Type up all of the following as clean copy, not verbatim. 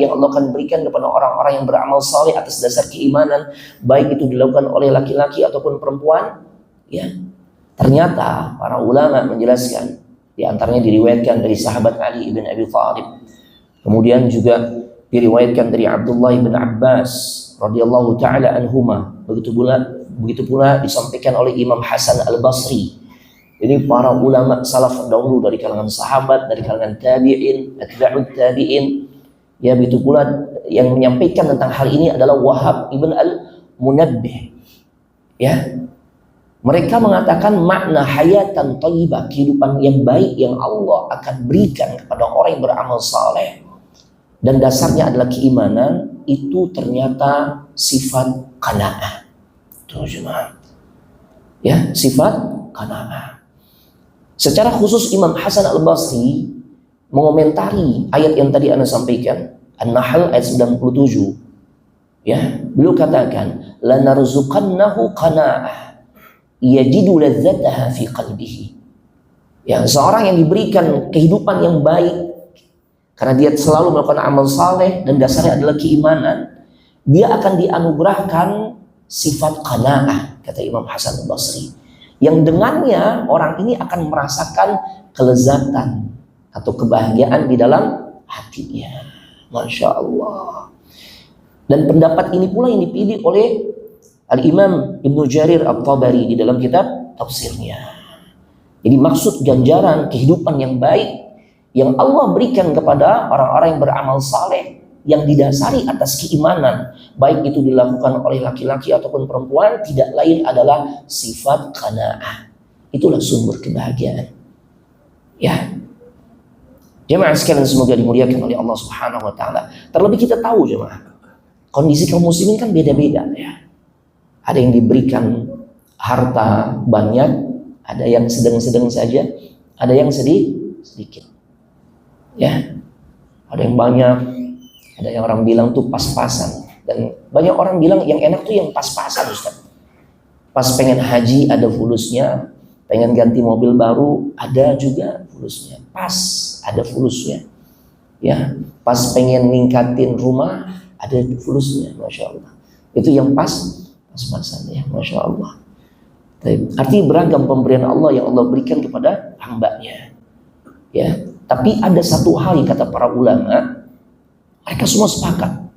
yang Allah akan berikan kepada orang-orang yang beramal saleh atas dasar keimanan, baik itu dilakukan oleh laki-laki ataupun perempuan. Ya, ternyata para ulama menjelaskan, di antaranya diriwayatkan dari sahabat Ali bin Abi Thalib, kemudian juga diriwayatkan dari Abdullah bin Abbas radhiyallahu taala anhuma, begitu pula disampaikan oleh Imam Hasan Al-Basri. Jadi para ulama salaf dahulu dari kalangan sahabat, dari kalangan tabi'in, atba'ut tabi'in, ya begitu pula yang menyampaikan tentang hal ini adalah Wahab ibn al-Munabbih. Ya, mereka mengatakan makna hayatan thayyibah, kehidupan yang baik yang Allah akan berikan kepada orang yang beramal saleh dan dasarnya adalah keimanan, itu ternyata sifat qanaah. Tuh jemaah. Ya, sifat qanaah. Secara khusus Imam Hasan Al-Basri mengomentari ayat yang tadi Anda sampaikan, An-Nahl ayat 97. Ya, beliau katakan, lanarzuqannahu qanaah yajidu ladzataha fi qalbihi. Ya, seorang yang diberikan kehidupan yang baik karena dia selalu melakukan amal saleh dan dasarnya adalah keimanan, dia akan dianugerahkan sifat qanaah, kata Imam Hasan Al-Basri, yang dengannya orang ini akan merasakan kelezatan atau kebahagiaan di dalam hatinya. Masya Allah. Dan pendapat ini pula yang dipilih oleh Al-Imam Ibnu Jarir At-Tabari di dalam kitab tafsirnya. Jadi maksud ganjaran kehidupan yang baik yang Allah berikan kepada orang-orang yang beramal saleh yang didasari atas keimanan, baik itu dilakukan oleh laki-laki ataupun perempuan, tidak lain adalah sifat qanaah. Itulah sumber kebahagiaan. Ya, jemaah sekalian semoga dimuliakan oleh Allah Subhanahu wa taala. Terlebih kita tahu jemaah, kondisi kaum muslimin kan beda-beda ya. Ada yang diberikan harta banyak, ada yang sedang-sedang saja, ada yang sedikit. Ya, ada yang banyak, ada yang orang bilang tuh pas-pasan, dan banyak orang bilang yang enak tuh yang pas-pasan, Ustaz. Pas pengen haji ada fulusnya, pengen ganti mobil baru ada juga fulusnya, pas ada fulusnya. Ya, pas pengen ningkatin rumah ada fulusnya, masya Allah. Itu yang pas-pasan ya, masya Allah. Artinya beragam pemberian Allah yang Allah berikan kepada hambanya. Ya, tapi ada satu hal yang kata para ulama, mereka semua sepakat,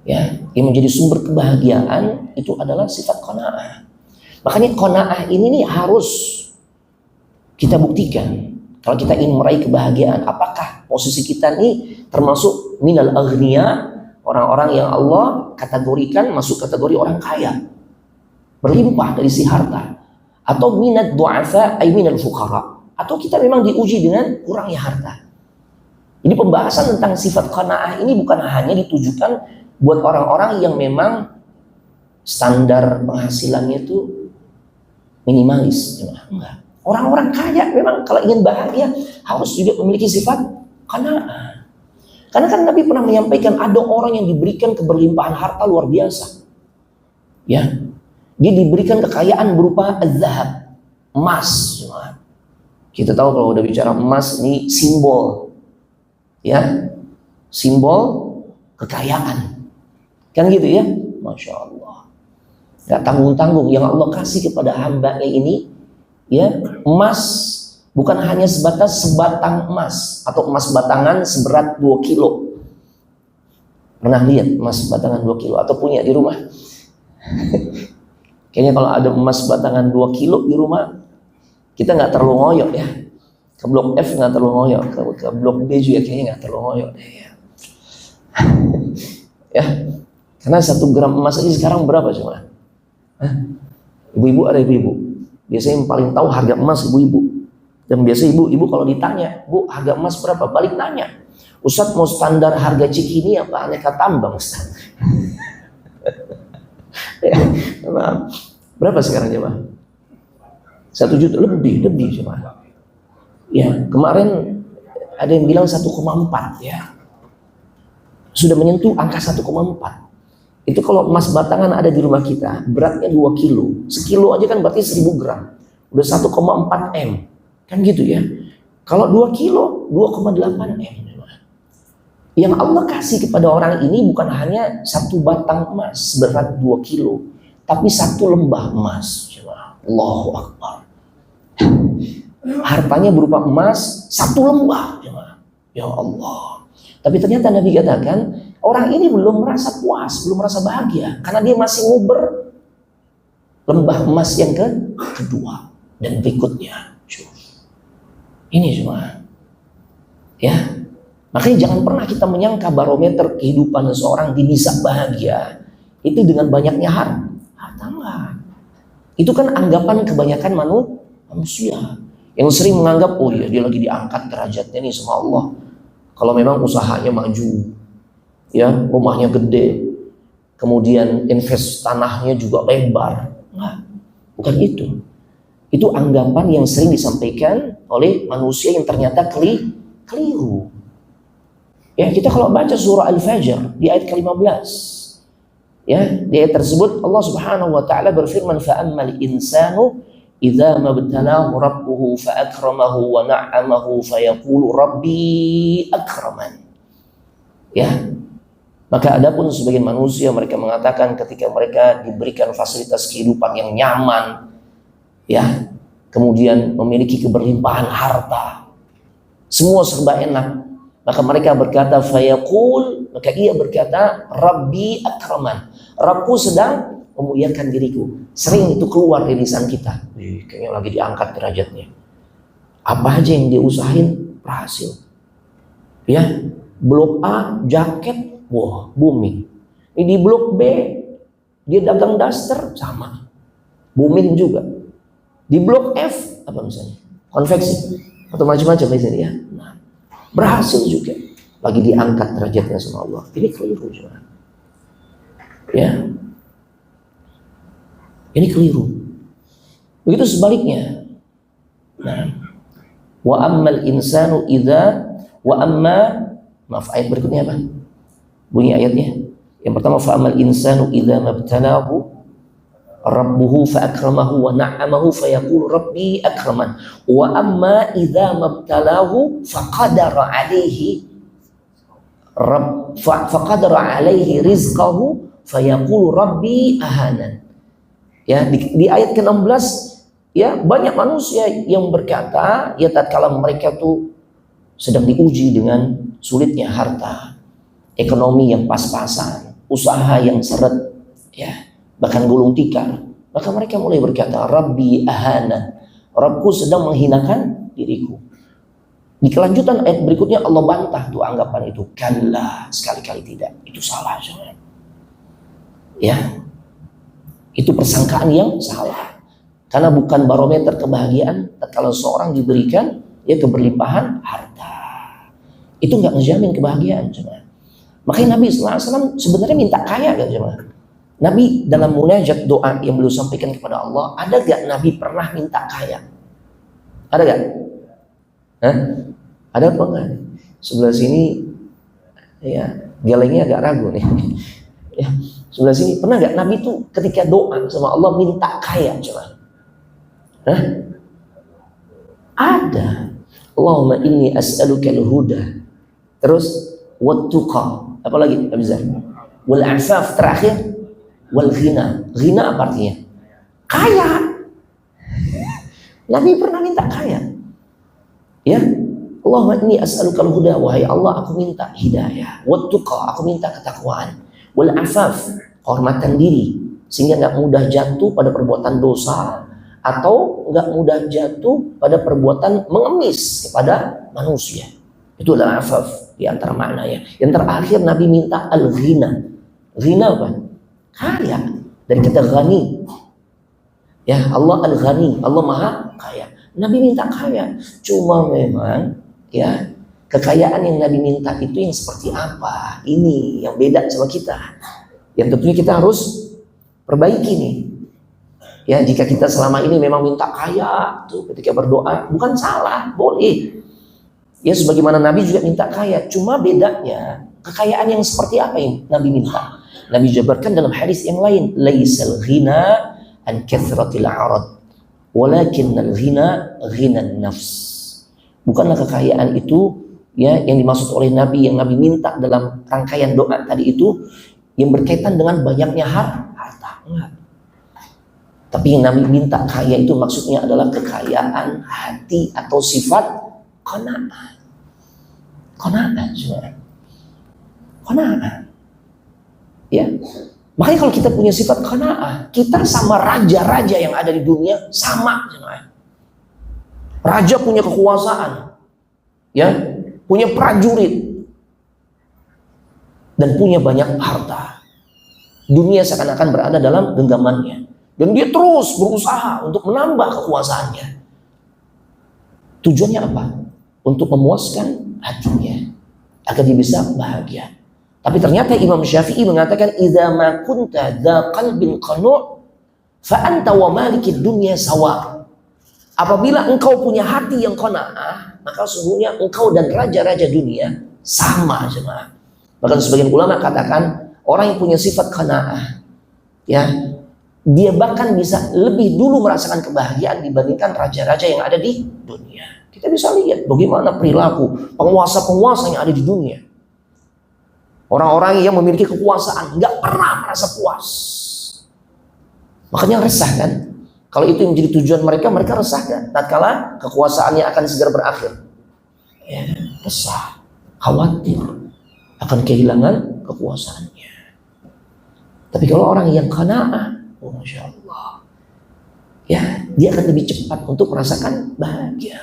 ya, yang menjadi sumber kebahagiaan itu adalah sifat qanaah. Makanya qanaah ini nih harus kita buktikan. Kalau kita ingin meraih kebahagiaan, apakah posisi kita nih termasuk minal aghnia, orang-orang yang Allah kategorikan masuk kategori orang kaya, berlimpah dari si harta, atau minad du'afa ay minal fuqara, atau kita memang diuji dengan kurangnya harta. Jadi pembahasan tentang sifat qanaah ini bukan hanya ditujukan buat orang-orang yang memang standar penghasilannya itu minimalis. Enggak. Orang-orang kaya memang kalau ingin bahagia harus juga memiliki sifat qanaah. Karena kan Nabi pernah menyampaikan ada orang yang diberikan keberlimpahan harta luar biasa. Ya. Dia diberikan kekayaan berupa az-zahab, emas. Kita tahu kalau udah bicara emas ini simbol, ya, simbol kekayaan, kan gitu ya, masya Allah. Gak tanggung-tanggung yang Allah kasih kepada hambanya ini, ya, emas bukan hanya sebatas sebatang emas atau emas batangan seberat 2 kilo. Pernah lihat emas batangan 2 kilo atau punya di rumah? Kayaknya kalau ada emas batangan 2 kilo di rumah, kita nggak terlalu ngoyok ya. Ke blok F nggak terlalu ngoyok, ke blok B juga kayaknya nggak terlalu ngoyok deh ya. Ya, karena 1 gram emas aja sekarang berapa cuma? Ibu-ibu ada ibu-ibu. Biasanya yang paling tahu harga emas ibu-ibu. Dan biasa ibu-ibu kalau ditanya, Bu harga emas berapa? Balik nanya, Ustadz mau standar harga Cikini apa aneka tambang Ustadz? Ya, berapa sekarang coba? 1 juta lebih coba. Ya, kemarin ada yang bilang 1,4 ya. Sudah menyentuh angka 1,4. Itu kalau emas batangan ada di rumah kita, beratnya 2 kilo. Sekilo aja kan berarti 1000 gram. Udah 1,4 M. Kan gitu ya. Kalau 2 kilo, 2,8 M. Yang Allah kasih kepada orang ini bukan hanya satu batang emas seberat 2 kilo, tapi satu lembah emas. Allahu Akbar. Hartanya berupa emas, satu lembah. Ya Allah. Tapi ternyata Nabi katakan, orang ini belum merasa puas, belum merasa bahagia, karena dia masih nguber lembah emas yang kedua dan berikutnya. Ini semua. Ya. Makanya jangan pernah kita menyangka barometer kehidupan seseorang bisa bahagia itu dengan banyaknya harta. Enggak. Itu kan anggapan kebanyakan manusia yang sering menganggap, oh iya dia lagi diangkat derajatnya nih sama Allah. Kalau memang usahanya maju, ya rumahnya gede, kemudian invest tanahnya juga lebar. Enggak, bukan itu. Itu anggapan yang sering disampaikan oleh manusia yang ternyata keliru. Ya, kita kalau baca surah Al-Fajr di ayat ke-15, ya, di ayat tersebut Allah Subhanahu wa taala berfirman, fa ammal insanu idza mabtalahu rabbuhu fa akramahu wa na'amahu fa yaqulu rabbi akraman. Ya. Maka adapun sebagian manusia, mereka mengatakan ketika mereka diberikan fasilitas kehidupan yang nyaman, ya, kemudian memiliki keberlimpahan harta, semua serba enak, maka mereka berkata fayaqul, maka ia berkata Rabbi akraman, Rabbku sedang memuliakan diriku. Sering itu keluar dari lisan kita, kayaknya lagi diangkat derajatnya. Apa aja yang dia usahain berhasil. Ya, blok A jaket, wah booming. Ini di blok B dia dagang daster, sama, booming juga. Di blok F apa misalnya, konveksi atau macam-macam misalnya, ya. Nah, berhasil juga, lagi diangkat derajatnya sama Allah. Ini keliru juga. Ya, ini keliru. Begitu sebaliknya. Nah, wa ammal insanu idza wa amma, maaf, ayat berikutnya apa? Bunyi ayatnya. Yang pertama, fa ammal insanu idza mabtalahu rabbuhu fa akramahu wa na'amahu fa yaqulu rabbi akraman wa amma idza mabtalahu faqadara alaihi rizqahu fa yaqulu rabbi ahanan. Ya, di ayat ke-16, ya, banyak manusia yang berkata, ya, tatkala mereka tuh sedang diuji dengan sulitnya harta, ekonomi yang pas-pasan, usaha yang seret, ya, bahkan gulung tikar, maka mereka mulai berkata, Rabbi ahana, Rabbku sedang menghinakan diriku. Di kelanjutan ayat berikutnya Allah bantah tuh anggapan itu. Kalla, sekali-kali tidak, itu salah, jangan. Ya, itu persangkaan yang salah. Karena bukan barometer kebahagiaan kalau seorang diberikan ya keberlimpahan harta. Itu nggak menjamin kebahagiaan, jemaah. Makanya Nabi SAW sebenarnya minta kaya, gak, jemaah? Nabi dalam munajat doa yang beliau sampaikan kepada Allah, ada gak Nabi pernah minta kaya? Ada gak? Hah? Ada apa enggak? Sebelah sini, ya, gelengnya agak ragu nih. Ya, sebelah sini, pernah gak Nabi tuh ketika doa sama Allah minta kaya, coba? Hah? Ada. Allahumma inni as'aluka al-huda. Terus wat-tuqa. Apa lagi? Abizar. Wal afaf, terakhir. Wal ghina. Ghina apa artinya? Kaya. Nabi pernah minta kaya. Ya. Allahumma inni as'aluka al-huda. Wahai Allah, aku minta hidayah. Wat-tuqa, aku minta ketakwaan. Wal afaf, kehormatan diri, sehingga nggak mudah jatuh pada perbuatan dosa atau nggak mudah jatuh pada perbuatan mengemis kepada manusia. Itu adalah afaf di antara maknanya. Yang terakhir Nabi minta al-ghina. Ghina apa? Kaya, dari kata ghani. Ya, Allah al-ghani, Allah maha kaya. Nabi minta kaya. Cuma memang, ya, kekayaan yang Nabi minta itu yang seperti apa? Ini yang beda sama kita. Yang tentunya kita harus perbaiki nih. Ya, jika kita selama ini memang minta kaya tuh ketika berdoa, bukan salah, boleh. Ya, sebagaimana Nabi juga minta kaya. Cuma bedanya, kekayaan yang seperti apa yang Nabi minta? Nabi jabarkan dalam hadis yang lain, laisal ghina an kathratil arad, walakinnal ghina ghinan nafs. Bukanlah kekayaan itu ya yang dimaksud oleh Nabi, yang Nabi minta dalam rangkaian doa tadi itu yang berkaitan dengan banyaknya harta. Enggak. Tapi yang Nabi minta kaya itu maksudnya adalah kekayaan hati atau sifat qanaah. Qanaah, saudara. Qanaah. Ya. Makanya kalau kita punya sifat qanaah, kita sama raja-raja yang ada di dunia sama, saudara. Raja punya kekuasaan, ya, punya prajurit, dan punya banyak harta. Dunia seakan-akan berada dalam genggamannya. Dan dia terus berusaha untuk menambah kekuasaannya. Tujuannya apa? Untuk memuaskan hatinya, agar dia bisa bahagia. Tapi ternyata Imam Syafi'i mengatakan, "Idza ma kunta dza qalbin qanu' fa anta wa malikid dunya sawa." Apabila engkau punya hati yang qanaah, maka sesungguhnya engkau dan raja-raja dunia sama, jemaah. Bahkan sebagian ulama katakan, orang yang punya sifat qanaah, ya, dia bahkan bisa lebih dulu merasakan kebahagiaan dibandingkan raja-raja yang ada di dunia. Kita bisa lihat bagaimana perilaku penguasa-penguasa yang ada di dunia. Orang-orang yang memiliki kekuasaan nggak pernah merasa puas. Makanya resah kan? Kalau itu yang menjadi tujuan mereka, mereka resah kan? Tatkala kekuasaannya akan segera berakhir, ya, resah, khawatir akan kehilangan kekuasaannya. Tapi kalau orang yang qanaah, oh, Masya Allah, ya, dia akan lebih cepat untuk merasakan bahagia.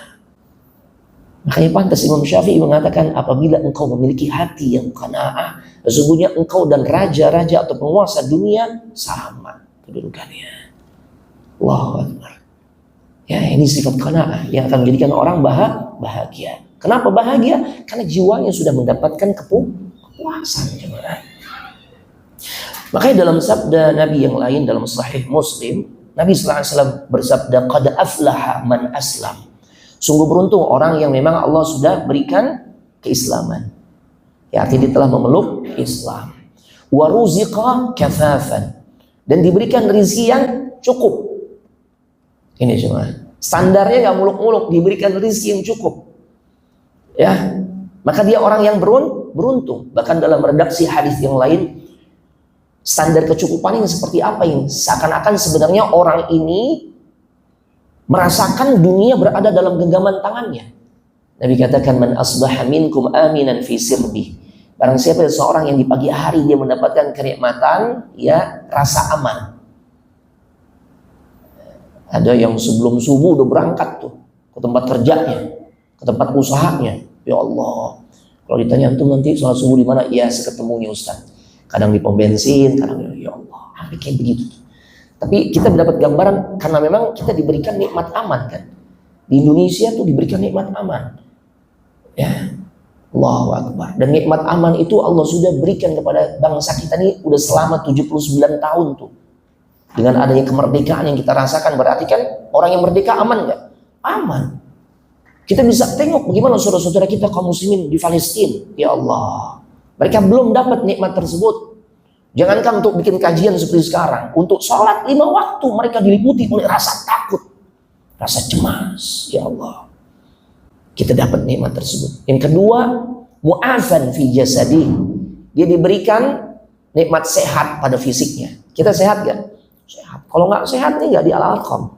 Makanya pantas Imam Syafi'i mengatakan, apabila engkau memiliki hati yang qanaah, sesungguhnya engkau dan raja-raja atau penguasa dunia sama kedudukannya. Allahu Akbar. Ya, ini sifat qanaah yang akan menjadikan orang bahagia. Kenapa bahagia? Karena jiwanya sudah mendapatkan kepuasan, jemaah. Makanya dalam sabda Nabi yang lain dalam Sahih Muslim, Nabi SAW bersabda, "Qad aflaha man aslam." Sungguh beruntung orang yang memang Allah sudah berikan keislaman. Ya, artinya dia telah memeluk Islam. Wa ruziqa kafafan, dan diberikan rezeki yang cukup. Ini cuma standarnya nggak muluk-muluk, diberikan rezeki yang cukup. Ya, maka dia orang yang beruntung. Bahkan dalam redaksi hadis yang lain, standar kecukupan yang seperti apa ini? Seakan-akan sebenarnya orang ini merasakan dunia berada dalam genggaman tangannya. Nabi katakan, "Man asbaha minkum aminan fi sirbi." Barang siapa seorang yang di pagi hari dia mendapatkan kenikmatan, ya, rasa aman. Ada yang sebelum subuh udah berangkat tuh ke tempat kerjanya, ke tempat usahanya. Ya Allah, kalau ditanya antum nanti sholat subuh di mana? Ya, seketemunya Ustaz. Kadang di pom bensin, kadang, ya Allah, hampir kayak begitu. Tapi kita mendapat gambaran karena memang kita diberikan nikmat aman kan. Di Indonesia tuh diberikan nikmat aman. Ya, Allahu Akbar. Dan nikmat aman itu Allah sudah berikan kepada bangsa kita ini udah selama 79 tahun tuh. Dengan adanya kemerdekaan yang kita rasakan, berarti kan orang yang merdeka aman nggak? Aman. Kita bisa tengok bagaimana saudara-saudara kita kaum muslimin di Palestina. Ya Allah, mereka belum dapat nikmat tersebut. Jangankan untuk bikin kajian seperti sekarang, untuk sholat 5 waktu mereka diliputi oleh rasa takut, rasa cemas. Ya Allah, kita dapat nikmat tersebut. Yang kedua, mu'afan fi jasadi, dia diberikan nikmat sehat pada fisiknya. Kita sehat gak? Sehat. Kalau nggak sehat nih nggak di Al-Alqam.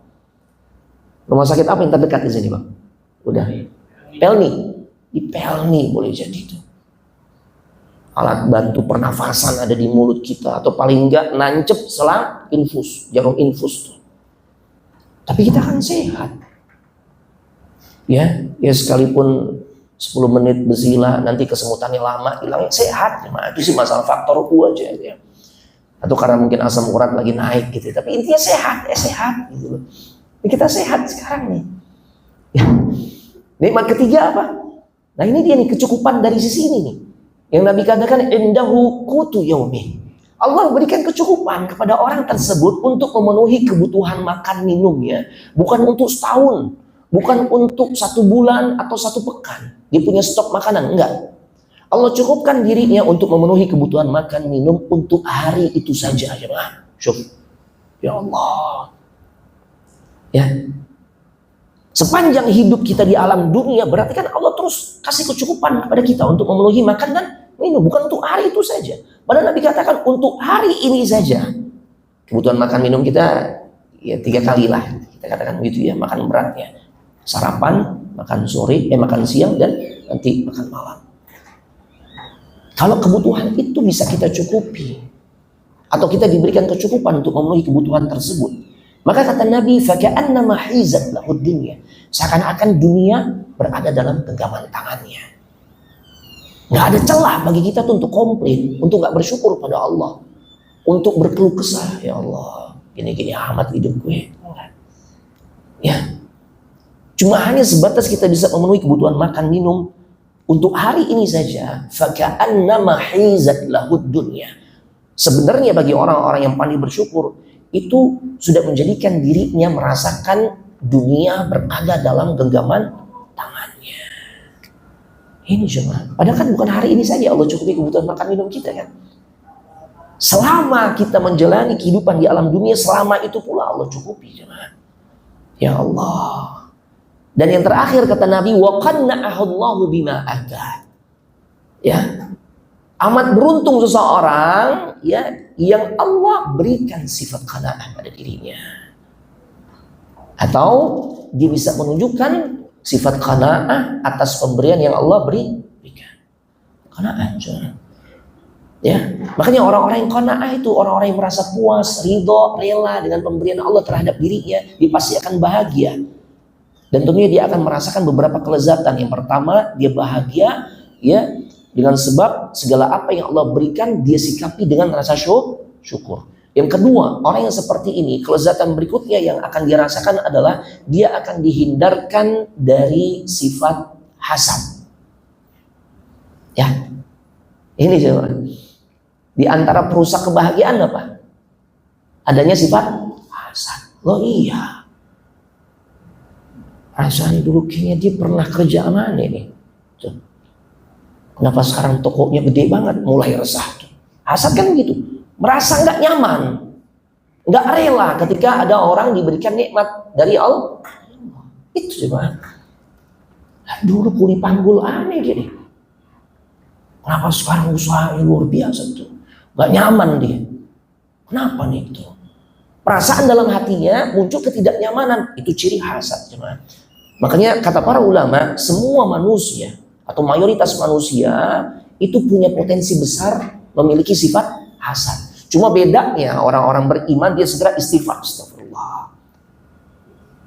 Rumah sakit apa yang terdekat di sini, Bang? Udah. Pelni. Di Pelni boleh jadi itu. Alat bantu pernafasan ada di mulut kita, atau paling enggak nancep selang infus, jarum infus tuh. Tapi kita kan sehat. Ya sekalipun 10 menit bersila nanti kesemutannya lama hilang, sehat. Nah, itu sih masalah faktor U aja ya. Atau karena mungkin asam urat lagi naik gitu. Tapi intinya sehat gitu loh. Kita sehat sekarang nih. Ya. Nikmat ketiga apa? Nah, ini dia nih kecukupan dari sisi ini nih. Yang Nabi katakan indahu qutu yaumi. Allah berikan kecukupan kepada orang tersebut untuk memenuhi kebutuhan makan minumnya, bukan untuk setahun, bukan untuk 1 bulan atau 1 pekan. Dia punya stok makanan, enggak. Allah cukupkan dirinya untuk memenuhi kebutuhan makan minum untuk hari itu saja, jemaah. Syuf. Ya Allah. Ya. Sepanjang hidup kita di alam dunia, berarti kan Allah terus kasih kecukupan kepada kita untuk memenuhi makan dan minum, bukan untuk hari itu saja. Padahal Nabi katakan untuk hari ini saja. Kebutuhan makan minum kita ya 3 kali lah, kita katakan begitu ya, makan beratnya. Sarapan, makan sore, makan siang, dan nanti makan malam. Kalau kebutuhan itu bisa kita cukupi, atau kita diberikan kecukupan untuk memenuhi kebutuhan tersebut, maka kata Nabi, faka'annama hizat lahud dunya, seakan-akan dunia berada dalam genggaman tangannya. Nggak ada celah bagi kita tuh untuk komplain, untuk nggak bersyukur pada Allah, untuk berkeluh kesah, ya Allah, gini-gini amat hidup gue. Ya, cuma hanya sebatas kita bisa memenuhi kebutuhan makan minum untuk hari ini saja. Faka'annama hizat lahud dunya. Sebenarnya bagi orang-orang yang pandai bersyukur, itu sudah menjadikan dirinya merasakan dunia berada dalam genggaman tangannya. Ini cuma, padahal kan bukan hari ini saja Allah cukupi kebutuhan makan minum kita kan. Selama kita menjalani kehidupan di alam dunia, selama itu pula Allah cukupi jemaah. Ya Allah. Dan yang terakhir kata Nabi, wa qanna'ahu Allahu bima ata. Ya. Amat beruntung seseorang ya yang Allah berikan sifat qanaah pada dirinya. Atau dia bisa menunjukkan sifat qanaah atas pemberian yang Allah berikan. Qanaah. Ya, makanya orang-orang yang qanaah itu orang-orang yang merasa puas, ridho, rela dengan pemberian Allah terhadap dirinya, dia pasti akan bahagia. Dan tentunya dia akan merasakan beberapa kelezatan. Yang pertama, dia bahagia ya dengan sebab segala apa yang Allah berikan dia sikapi dengan rasa syukur. Yang kedua, orang yang seperti ini, kelezatan berikutnya yang akan dia rasakan adalah dia akan dihindarkan dari sifat hasad. Ya, ini coba. Di antara perusak kebahagiaan apa? Adanya sifat hasad. Loh iya. Rasanya dulu kayaknya dia pernah kerja mana nih? Tuh. Kenapa sekarang tokonya gede banget? Mulai resah. Tuh. Hasad kan begitu. Merasa nggak nyaman, nggak rela ketika ada orang diberikan nikmat dari Allah. Itu cuma. Dulu kuli panggul aneh gini. Kenapa sekarang usahanya luar biasa tuh? Nggak nyaman dia. Kenapa nih itu? Perasaan dalam hatinya muncul ketidaknyamanan. Itu ciri hasad cuma. Makanya kata para ulama, semua manusia atau mayoritas manusia itu punya potensi besar memiliki sifat hasad. Cuma bedanya orang-orang beriman dia segera istighfar, astagfirullah.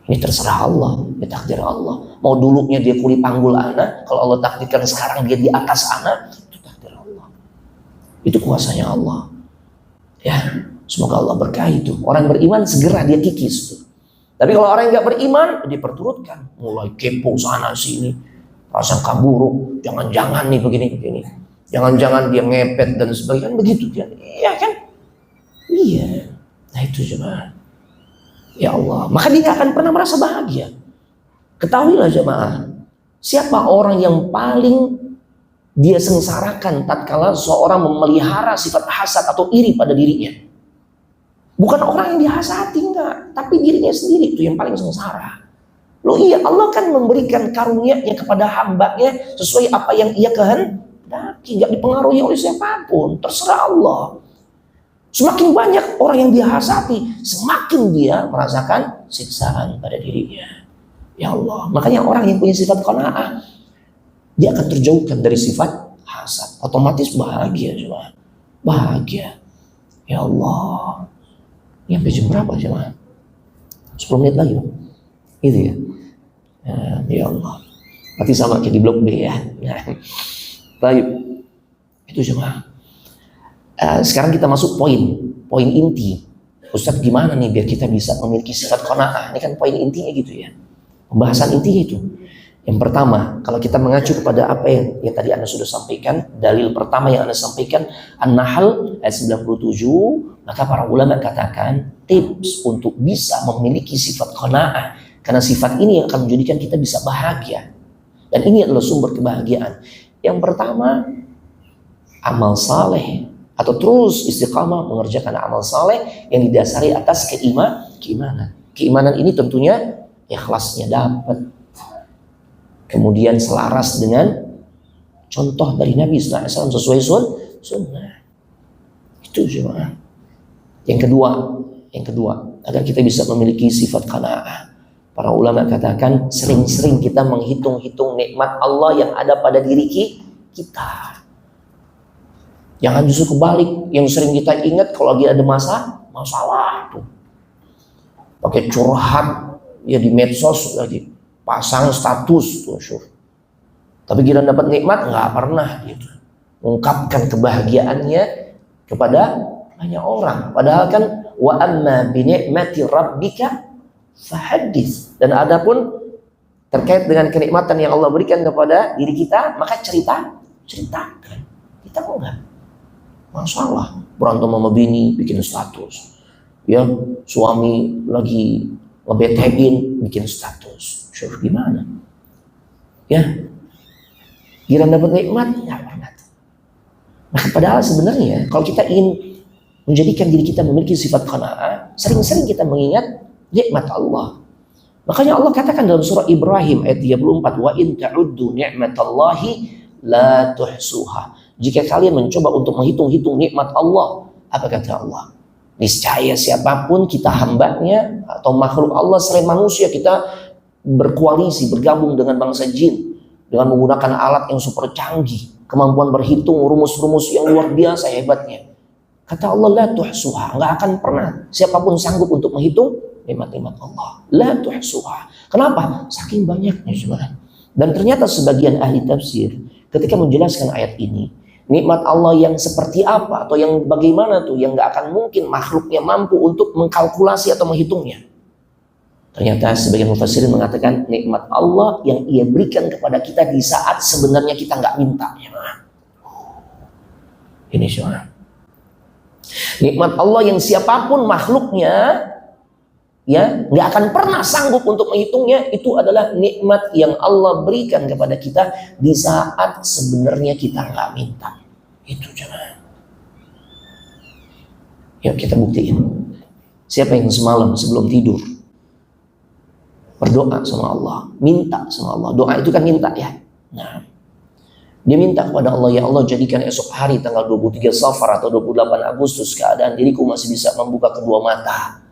Ini terserah Allah, ini takdir Allah. Mau dulunya dia kuli panggul anak, kalau Allah takdirkan sekarang dia di atas anak, itu takdir Allah. Itu kuasanya Allah. Ya, semoga Allah berkahi itu. Orang beriman segera dia kikis tuh. Tapi kalau orang yang nggak beriman, dia perturutkan, mulai kepo sana sini, prasangka buruk, jangan-jangan nih begini-begini, jangan-jangan dia ngepet dan sebagainya, begitu kan? Iya kan? Iya. Nah itu jemaah. Ya Allah, maka dia akan pernah merasa bahagia. Ketahuilah jemaah, siapa orang yang paling dia sengsarakan tatkala seorang memelihara sifat hasad atau iri pada dirinya? Bukan orang yang dihasati, enggak, tapi dirinya sendiri itu yang paling sengsara. Loh iya, Allah kan memberikan karunia-Nya kepada hambanya sesuai apa yang ia kehendaki, enggak dipengaruhi oleh siapapun, terserah Allah. Semakin banyak orang yang dihasati, semakin dia merasakan siksaan pada dirinya. Ya Allah, makanya orang yang punya sifat qanaah, dia akan terjauhkan dari sifat hasad, otomatis bahagia juga. Bahagia. Ya Allah. Ini sampai jam berapa jemaah? 10 menit lagi, Bang. Itu ya. Ya Allah. Berarti sama kayak di blok B ya. Baik. Itu jemaah. Sekarang kita masuk poin inti. Ustaz gimana nih biar kita bisa memiliki sifat qanaah? Ini kan poin intinya gitu ya. Pembahasan intinya itu. Yang pertama, kalau kita mengacu kepada apa yang tadi Anda sudah sampaikan, dalil pertama yang Anda sampaikan, An-Nahl ayat 97, maka para ulama katakan tips untuk bisa memiliki sifat qanaah, karena sifat ini yang akan menjadikan kita bisa bahagia. Dan ini adalah sumber kebahagiaan. Yang pertama, amal saleh, atau terus istiqamah mengerjakan amal saleh yang didasari atas keimanan. Keimanan ini tentunya ikhlasnya dapat, kemudian selaras dengan contoh dari Nabi SAW sesuai sunnah. Itu jemaah. Yang kedua, agar kita bisa memiliki sifat qanaah. Para ulama katakan sering-sering kita menghitung-hitung nikmat Allah yang ada pada diri kita. Jangan justru kebalik, yang sering kita ingat kalau lagi ada masalah tuh. Pakai curhat ya di medsos lagi, pasang status tuh, syukur. Tapi kita dapat nikmat nggak pernah gitu mengungkapkan kebahagiaannya kepada banyak orang. Padahal kan wa amma bi ni'mati rabbika fahaddits. Dan adapun terkait dengan kenikmatan yang Allah berikan kepada diri kita, maka ceritakan. Kita kok enggak masalah berantem sama bini bikin status, ya suami lagi ngebetein bikin status. Syukur gimana? Ya, giliran dapat nikmat nggak pernah. Nah, padahal sebenarnya kalau kita ingin menjadikan diri kita memiliki sifat qanaah, sering-sering kita mengingat nikmat Allah. Makanya Allah katakan dalam surah Ibrahim ayat 34, wa in ta'uddu ni'matallahi la tuhsuha. Jika kalian mencoba untuk menghitung-hitung nikmat Allah, apa kata Allah? Niscaya siapapun kita hambanya atau makhluk Allah selain manusia, kita berkoalisi, bergabung dengan bangsa jin dengan menggunakan alat yang super canggih, kemampuan berhitung rumus-rumus yang luar biasa hebatnya. Kata Allah, la tuhsuha, nggak akan pernah siapapun sanggup untuk menghitung nikmat-nikmat Allah. La tuhsuha. Kenapa? Saking banyaknya, saudara. Dan ternyata sebagian ahli tafsir ketika menjelaskan ayat ini, nikmat Allah yang seperti apa atau yang bagaimana tuh yang nggak akan mungkin makhluknya mampu untuk mengkalkulasi atau menghitungnya. Ternyata sebagian mufassirin mengatakan nikmat Allah yang ia berikan kepada kita di saat sebenarnya kita nggak minta. Ini saudara. Nikmat Allah yang siapapun makhluknya ya nggak akan pernah sanggup untuk menghitungnya, itu adalah nikmat yang Allah berikan kepada kita di saat sebenarnya kita nggak minta. Itu jangan. Yuk kita buktiin. Siapa yang semalam sebelum tidur berdoa sama Allah, minta sama Allah. Doa itu kan minta ya. Nah, dia minta kepada Allah, ya Allah jadikan esok hari tanggal 23 Safar atau 28 Agustus keadaan diriku masih bisa membuka kedua mata,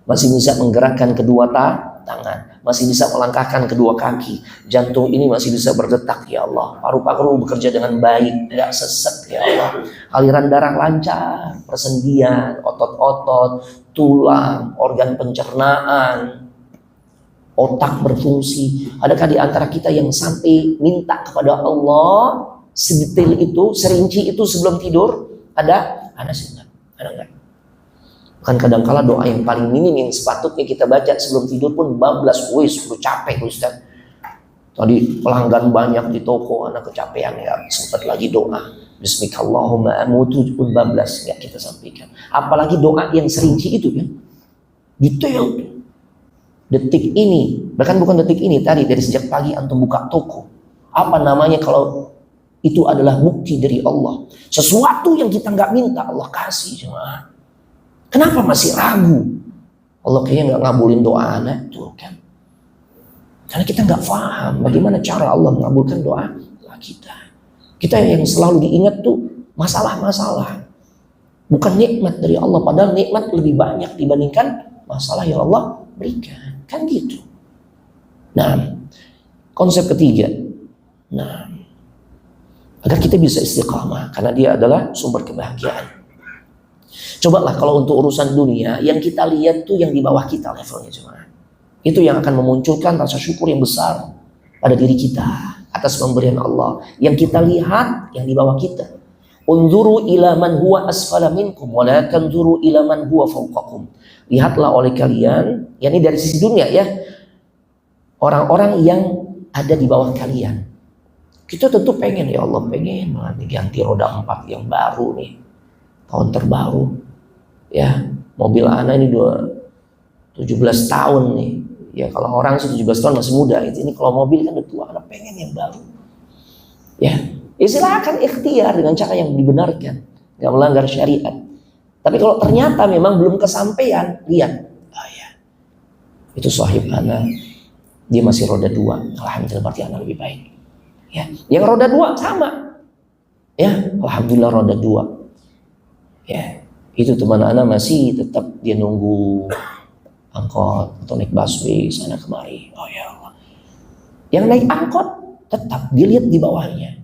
masih bisa menggerakkan kedua tangan, masih bisa melangkahkan kedua kaki, jantung ini masih bisa berdetak ya Allah, paru-paru bekerja dengan baik, tidak sesek ya Allah, aliran darah lancar, persendian, otot-otot, tulang, organ pencernaan, otak berfungsi. Adakah di antara kita yang sampai minta kepada Allah sedetail itu, serinci itu sebelum tidur? Ada? Ada sih enggak? Ada enggak? Kan kadang-kala doa yang paling minim yang sepatutnya kita baca sebelum tidur pun bablas, wis udah capek Ustaz. Tadi pelanggan banyak di toko, anak kecapean ya, sempat lagi doa. Bismillahirrahmanirrahim amutu pun bablas enggak kita sampaikan. Apalagi doa yang serinci itu kan. Detail. Detik ini, bahkan bukan detik ini, tadi dari sejak pagi antum buka toko. Apa namanya kalau itu adalah bukti dari Allah. Sesuatu yang kita nggak minta Allah kasih cuma. Kenapa masih ragu? Allah kayaknya nggak ngabulin doa anak tuh kan? Karena kita nggak paham bagaimana cara Allah mengabulkan doa kita. Kita yang selalu diingat tuh masalah-masalah, bukan nikmat dari Allah. Padahal nikmat lebih banyak dibandingkan masalah yang Allah berikan, kan gitu. Nah, konsep ketiga, nah, agar kita bisa istiqamah, karena dia adalah sumber kebahagiaan. Cobalah kalau untuk urusan dunia, yang kita lihat tuh yang di bawah kita levelnya cuma. Itu yang akan memunculkan rasa syukur yang besar pada diri kita atas pemberian Allah. Yang kita lihat yang di bawah kita. Unzuru ila man huwa asfala minkum wa la tanzuru ila man huwa fawqakum. Lihatlah oleh kalian, yakni dari sisi dunia ya, orang-orang yang ada di bawah kalian. Kita tentu pengen ya Allah, pengen banget ganti roda 4 yang baru nih, tahun terbaru ya, mobil anak ini 17 tahun nih ya, kalau orang sih 17 tahun masih muda itu, ini kalau mobil kan udah tua, anak pengen yang baru ya, silakan ikhtiar dengan cara yang dibenarkan, nggak melanggar syariat. Tapi kalau ternyata memang belum kesampaian, lihat, oh ya, itu sahib anak dia masih roda 2, alhamdulillah berarti anak lebih baik. Ya, yang roda 2 sama. Ya, alhamdulillah roda 2. Ya, itu teman anak masih tetap dia nunggu angkot atau naik busway sana kemari. Oh ya Allah. Yang naik angkot tetap dilihat di bawahnya.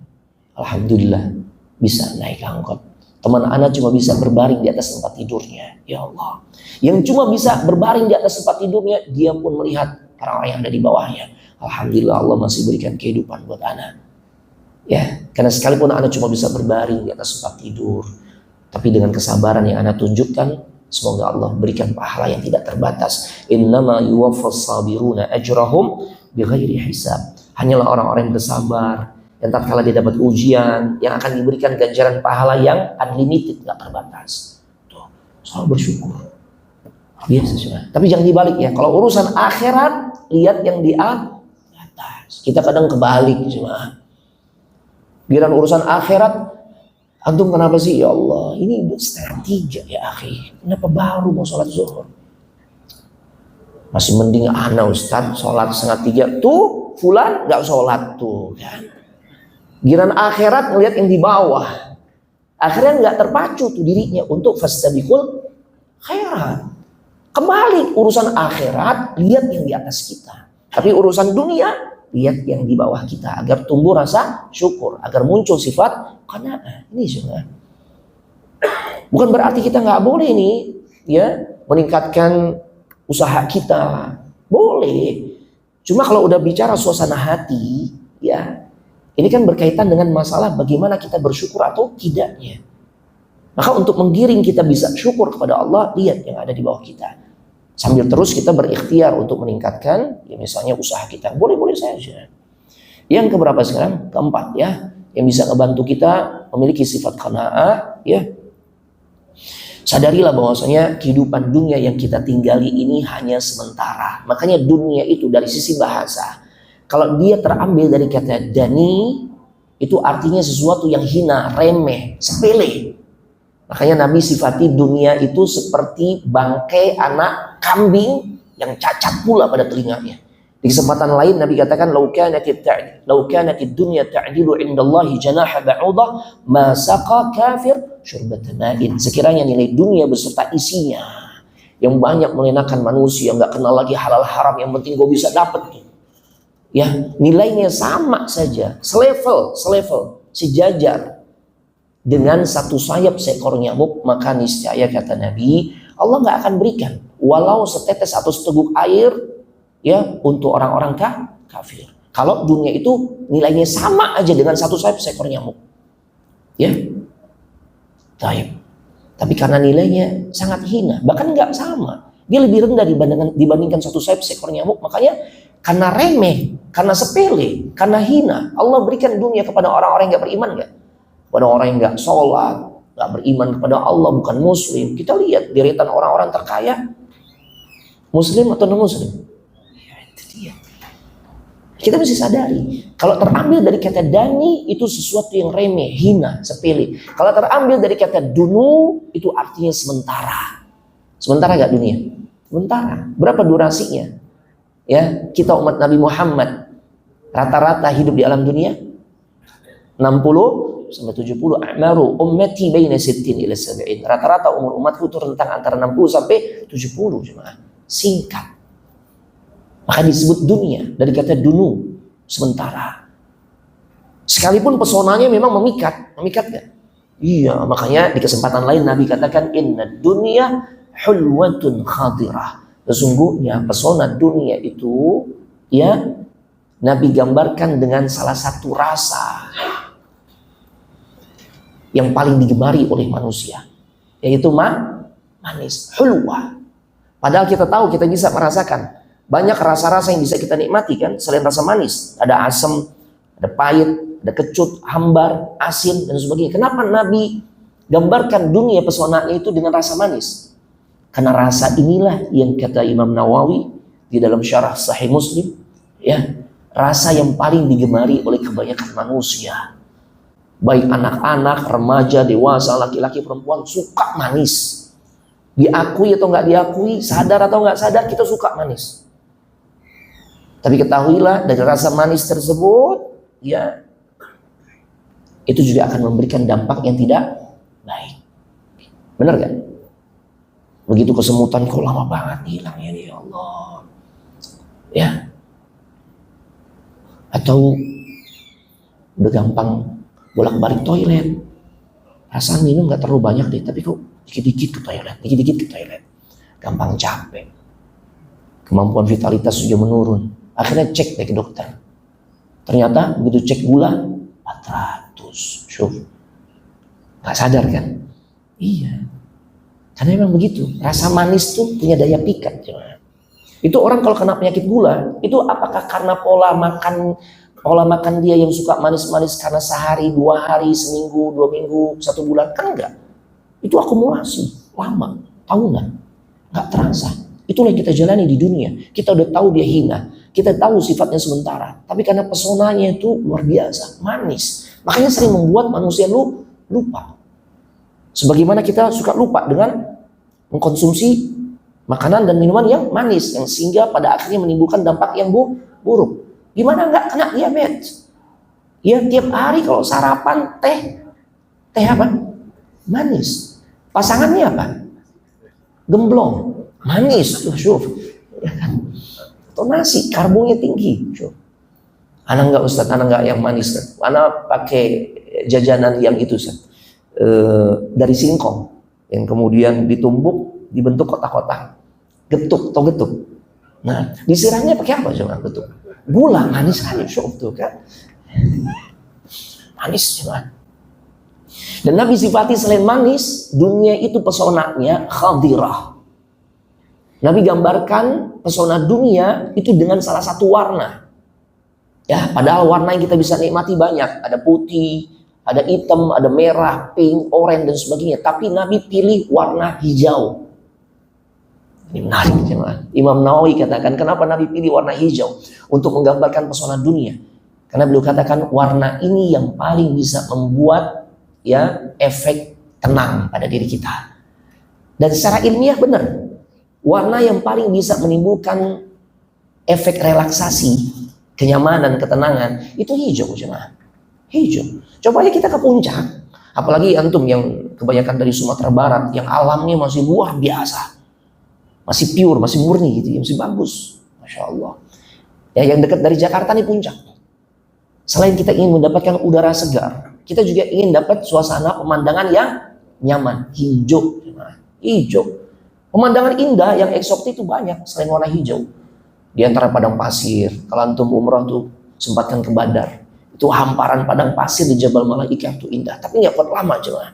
Alhamdulillah bisa naik angkot. Teman anak cuma bisa berbaring di atas tempat tidurnya. Ya Allah. Yang cuma bisa berbaring di atas tempat tidurnya, dia pun melihat orang-orang yang ada di bawahnya. Alhamdulillah Allah masih berikan kehidupan buat anak. Ya, karena sekalipun anak cuma bisa berbaring di atas tempat tidur, tapi dengan kesabaran yang anak tunjukkan, semoga Allah berikan pahala yang tidak terbatas. Innama yuwaffas sabiruna ajrahum bighairi hisab. Hanyalah orang-orang yang bersabar, yang tatkala dia dapat ujian, yang akan diberikan ganjaran pahala yang unlimited, nggak terbatas. Tuh, selalu bersyukur. Biasa cuma. Tapi jangan dibalik ya. Kalau urusan akhirat, lihat yang di atas. Kita kadang kebalik cuma. Giliran urusan akhirat, antum kenapa sih? Ya Allah, ini 2:30 ya akhi. Kenapa baru mau sholat zuhur? Masih mending ana Ustaz sholat 2:30 tuh, fulan nggak sholat tuh kan. Giliran akhirat ngelihat yang di bawah, akhirnya nggak terpacu tuh dirinya untuk fastabiqul khairat. Kembali urusan akhirat, lihat yang di atas kita. Tapi urusan dunia, lihat yang di bawah kita agar tumbuh rasa syukur, agar muncul sifat qanaah. Ini semua. Bukan berarti kita nggak boleh nih, ya, meningkatkan usaha kita. Boleh. Cuma kalau udah bicara suasana hati, ya, ini kan berkaitan dengan masalah bagaimana kita bersyukur atau tidaknya. Maka untuk menggiring kita bisa syukur kepada Allah, lihat yang ada di bawah kita. Sambil terus kita berikhtiar untuk meningkatkan, ya misalnya usaha kita. Boleh-boleh saja. Yang keberapa sekarang? Keempat ya. Yang bisa membantu kita memiliki sifat qanaah, ya. Sadarilah bahwasanya kehidupan dunia yang kita tinggali ini hanya sementara. Makanya dunia itu dari sisi bahasa, kalau dia terambil dari kata dani, itu artinya sesuatu yang hina, remeh, sepele. Makanya Nabi sifati dunia itu seperti bangkai anak kambing yang cacat pula pada telinganya. Di kesempatan lain Nabi katakan, "Lau kanatid dunya ta'dilu 'indallahi janaha ba'udah, ma saqa kafir syurbata ma'in." Sekiranya nilai dunia beserta isinya yang banyak melenakan manusia, nggak kenal lagi halal haram, yang penting gue bisa dapat. Ya, nilainya sama saja, selevel, sejajar dengan satu sayap seekor nyamuk, maka niscaya kata Nabi, Allah nggak akan berikan walau setetes atau seteguk air, ya, untuk orang-orang kafir. Kalau dunia itu nilainya sama aja dengan satu sayap seekor nyamuk, ya, taib. Tapi karena nilainya sangat hina, bahkan nggak sama, dia lebih rendah dibandingkan satu sayap seekor nyamuk. Makanya karena remeh, karena sepele, karena hina, Allah berikan dunia kepada orang-orang yang nggak beriman, nggak? Pada orang yang nggak sholat, nggak beriman kepada Allah, bukan muslim. Kita lihat deretan orang-orang terkaya, muslim atau non muslim. Ya, itu dia. Kita mesti sadari, kalau terambil dari kata dani itu sesuatu yang remeh, hina, sepele. Kalau terambil dari kata dunu itu artinya sementara. Sementara nggak dunia? Sementara. Berapa durasinya? Ya, kita umat Nabi Muhammad rata-rata hidup di alam dunia 60 sampai 70. A'maru ummati baina 60 ila 70. Rata-rata umur umatku itu rentang antara 60 sampai 70, jemaah. Singkat. Maka disebut dunia dari kata dunu, sementara. Sekalipun pesonanya memang memikat nggak? Iya, makanya di kesempatan lain Nabi katakan, inna dunya hulwatun khadirah. Sesungguhnya pesona dunia itu, ya, Nabi gambarkan dengan salah satu rasa yang paling digemari oleh manusia, yaitu manis, hulwa. Padahal kita tahu, kita bisa merasakan banyak rasa-rasa yang bisa kita nikmati kan, selain rasa manis. Ada asam, ada pahit, ada kecut, hambar, asin, dan sebagainya. Kenapa Nabi gambarkan dunia pesonanya itu dengan rasa manis? Karena rasa inilah yang kata Imam Nawawi di dalam syarah Sahih Muslim, ya, rasa yang paling digemari oleh kebanyakan manusia. Baik anak-anak, remaja, dewasa, laki-laki, perempuan, suka manis. Diakui atau nggak diakui, sadar atau nggak sadar, kita suka manis. Tapi ketahuilah dari rasa manis tersebut, ya, itu juga akan memberikan dampak yang tidak baik. Benar kan? Begitu kesemutan kok lama banget hilangnya nih, ya Allah. Ya. Atau udah gampang bolak-balik toilet. Rasa minum nggak terlalu banyak deh, tapi kok dikit-dikit ke toilet, dikit-dikit ke toilet. Gampang capek. Kemampuan vitalitas sudah menurun. Akhirnya cek deh ke dokter. Ternyata begitu cek gula 400. Syuf. Gak sadar kan? Iya. Karena memang begitu. Rasa manis tuh punya daya pikat. Itu orang kalau kena penyakit gula, itu apakah karena pola makan dia yang suka manis-manis karena sehari, 2 hari, seminggu, 2 minggu, 1 bulan? Kan enggak. Itu akumulasi lama, tahunan. Gak terasa. Itulah yang kita jalani di dunia. Kita udah tahu dia hina. Kita tahu sifatnya sementara. Tapi karena pesonanya itu luar biasa, manis. Makanya sering membuat manusia lupa. Sebagaimana kita suka lupa dengan mengkonsumsi makanan dan minuman yang manis, yang sehingga pada akhirnya menimbulkan dampak yang buruk. Gimana nggak kena diabetes? Ya tiap hari kalau sarapan teh apa? Manis. Pasangannya apa? Gemblong, manis. Syuf. Atau nasi, karbonya tinggi. Syuf. Anak nggak Ustaz, anak nggak yang manis. Anak pakai jajanan yang itu Ustaz. Dari singkong yang kemudian ditumbuk dibentuk kotak-kotak, getuk. Nah, disiramnya pakai apa coba getuk? Gula manis aja, Syuf tuh kan, manis cuman. Dan Nabi sifati selain manis, dunia itu pesonanya khadirah. Nabi gambarkan pesona dunia itu dengan salah satu warna. Ya, padahal warna yang kita bisa nikmati banyak, ada putih, ada hitam, ada merah, pink, oranye dan sebagainya. Tapi Nabi pilih warna hijau. Ini menarik teman. Imam Nawawi katakan, kenapa Nabi pilih warna hijau untuk menggambarkan pesona dunia? Karena beliau katakan warna ini yang paling bisa membuat ya efek tenang pada diri kita. Dan secara ilmiah benar, warna yang paling bisa menimbulkan efek relaksasi, kenyamanan, ketenangan itu hijau jemaah. Hijau. Coba aja kita ke puncak, apalagi antum yang kebanyakan dari Sumatera Barat yang alamnya masih luar biasa, masih pure, masih murni gitu, masih bagus, masya Allah. Ya, yang dekat dari Jakarta nih puncak. Selain kita ingin mendapatkan udara segar, kita juga ingin dapat suasana pemandangan yang nyaman, hijau, hijau. Pemandangan indah yang eksotik itu banyak selain warna hijau. Di antara padang pasir, kalau antum umrah tuh sempatkan ke Badar. Itu hamparan padang pasir di Jabal Malaika itu indah, tapi nggak kuat lama cuma,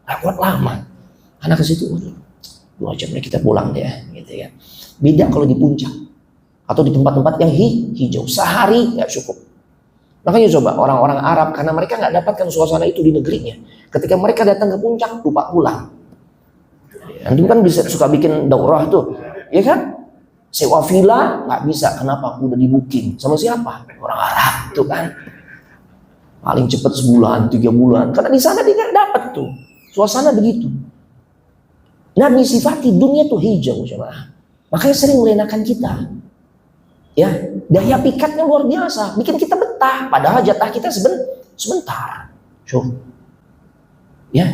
nggak kuat lama. Anak ke situ, 2 jam kita pulang deh, gitu ya. Beda kalau di puncak atau di tempat-tempat yang hijau, sehari nggak cukup. Makanya coba orang-orang Arab, karena mereka nggak dapatkan suasana itu di negerinya. Ketika mereka datang ke puncak, lupa pulang. Antum kan bisa suka bikin daurah tuh, ya kan? Sewa villa nggak bisa, kenapa? Udah di booking sama siapa? Orang Arab tuh kan. Paling cepat sebulan, 3 bulan. Karena di sana dia nggak dapat tuh suasana begitu. Nabi sifati dunia tuh hijau, jemaah. Makanya sering melenakan kita. Ya, daya pikatnya luar biasa, bikin kita betah. Padahal jatah kita sebentar. Syuf. Ya.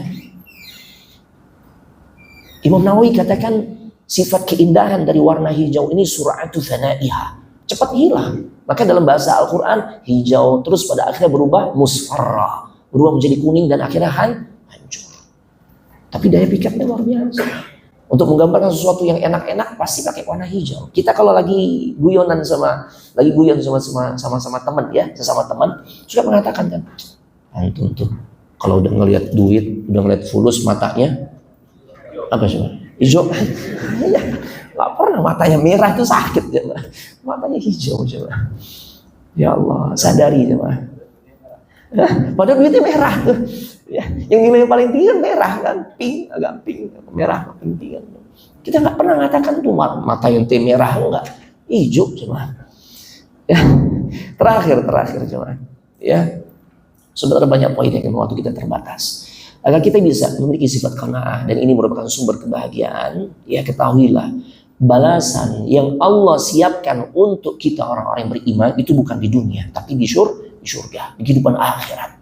Imam Nawawi katakan sifat keindahan dari warna hijau ini sur'atu thanaiha, cepat hilang. Maka dalam bahasa Al-Quran hijau terus pada akhirnya berubah musfarra, berubah menjadi kuning dan akhirnya hancur. Tapi daya pikatnya luar biasa. Untuk menggambarkan sesuatu yang enak-enak pasti pakai warna hijau. Kita kalau lagi guyon sama teman ya, sesama teman, suka mengatakan kan, antum tuh kalau udah ngelihat duit, udah ngelihat fulus matanya apa sih? Hijau. Ya, nggak pernah matanya merah itu sakit ya, matanya hijau coba. Ya Allah, sadari coba. Padahal duitnya merah tuh. Ya, yang nilai paling tinggi kan merah kan, pink, agak pink, merah paling tinggi. Kita nggak pernah mengatakan tuh mata yang merah, enggak, hijau coba. Ya, terakhir coba. Ya, sebenarnya banyak poin yang waktu kita terbatas. Agar kita bisa memiliki sifat qanaah dan ini merupakan sumber kebahagiaan, ya ketahuilah balasan yang Allah siapkan untuk kita orang-orang yang beriman itu bukan di dunia, tapi di surga, di kehidupan akhirat.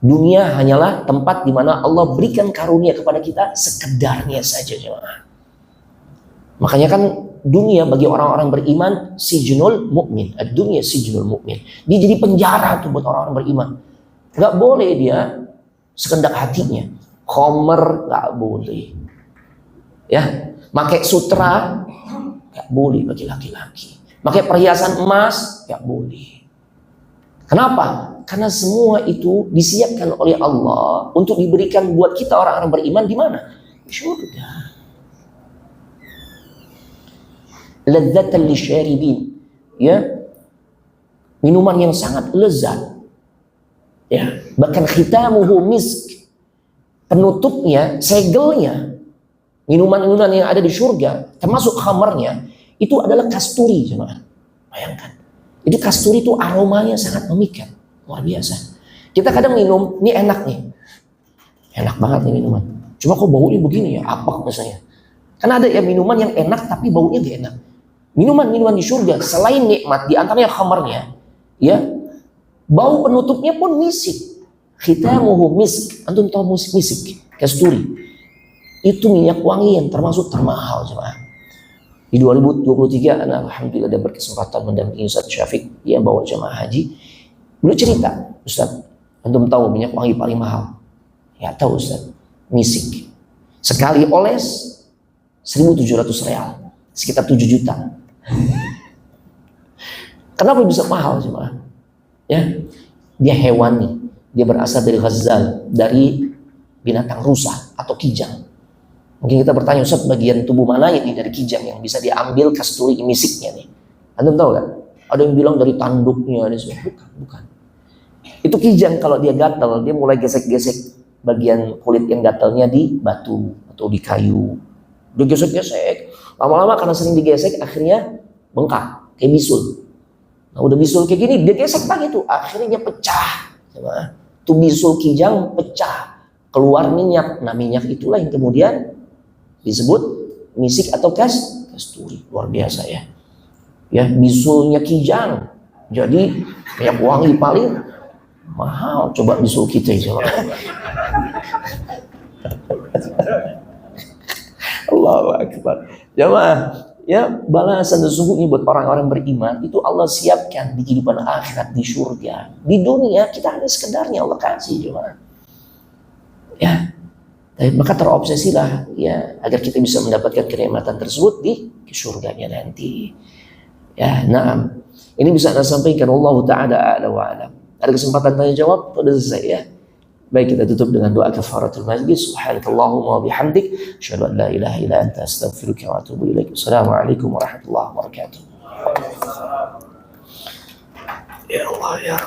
Dunia hanyalah tempat di mana Allah berikan karunia kepada kita sekedarnya saja, jemaah. Makanya kan dunia bagi orang-orang beriman sijnul mukmin, ad-dunya sijnul mukmin. Dia jadi penjara tuh buat orang-orang beriman. Gak boleh dia sekendak hatinya. Khomer gak boleh. Ya, pakai sutra gak boleh bagi laki-laki. Pakai perhiasan emas gak boleh. Kenapa? Karena semua itu disiapkan oleh Allah untuk diberikan buat kita orang-orang beriman di mana? Di surga. Ladzatan lisyaribin, ya, minuman yang sangat lezat, ya, bahkan khitamuhu misk, penutupnya, segelnya, minuman-minuman yang ada di surga, termasuk khamarnya, itu adalah kasturi, jemaah. Bayangkan, itu kasturi itu aromanya sangat memikat, luar biasa. Kita kadang minum, ini enak nih, enak banget nih minuman. Cuma kok baunya begini ya, apa misalnya? Karena ada ya minuman yang enak tapi baunya gak enak. Minuman-minuman di surga selain nikmat, di antaranya khamarnya, ya, bau penutupnya pun misik. Khitamuhu misk. Antum tahu misik, kasturi. Itu minyak wangi yang termasuk termahal, jemaah. Di 2023, alhamdulillah ada berkesempatan mendampingi Ustaz Syafiq, dia bawa jemaah haji. Beliau cerita, Ustaz, antum tahu minyak wangi paling mahal? Ya tahu Ustaz, misik. Sekali oles 1.700 real, sekitar 7 juta. Kenapa bisa mahal, jemaah? Ya, dia hewani, dia berasal dari ghazal, dari binatang rusa atau kijang. Mungkin kita bertanya, Ustaz, bagian tubuh mana ini dari kijang yang bisa diambil kasturi misiknya nih? Antum tahu kan? Ada yang bilang dari tanduknya, ada semua. Bukan. Itu kijang kalau dia gatal, dia mulai gesek-gesek bagian kulit yang gatalnya di batu atau di kayu. Dia gesek-gesek. Lama-lama karena sering digesek, akhirnya bengkak, kayak bisul. Nah udah bisul kayak gini, dia gesek lagi tuh, akhirnya pecah. Tuh bisul kijang pecah, keluar minyak. Nah minyak itulah yang kemudian disebut misik atau kasturi. Luar biasa ya. Ya, bisulnya kijang. Jadi minyak wangi paling mahal. Coba bisul kita ya. Allahu Akbar. Jamaah, ya, balasan sesungguhnya buat orang-orang beriman itu Allah siapkan di kehidupan akhirat, di surga. Di dunia kita hanya sekedarnya Allah kasih, jemaah. Ya, maka terobsesilah ya agar kita bisa mendapatkan kenikmatan tersebut di surganya nanti. Ya, nah, ini bisa Anda sampaikan, Allah Ta'ala a'la wa a'lam. Ada kesempatan tanya jawab, sudah selesai ya. Baik, kita tutup dengan doa kafaratul majlis. Subhanakallahumma wa bihamdik, asyhadu an la ilaha illa anta, astaghfiruka wa atubu ilaik. Assalamualaikum warahmatullahi wabarakatuh. Ya Allah ya.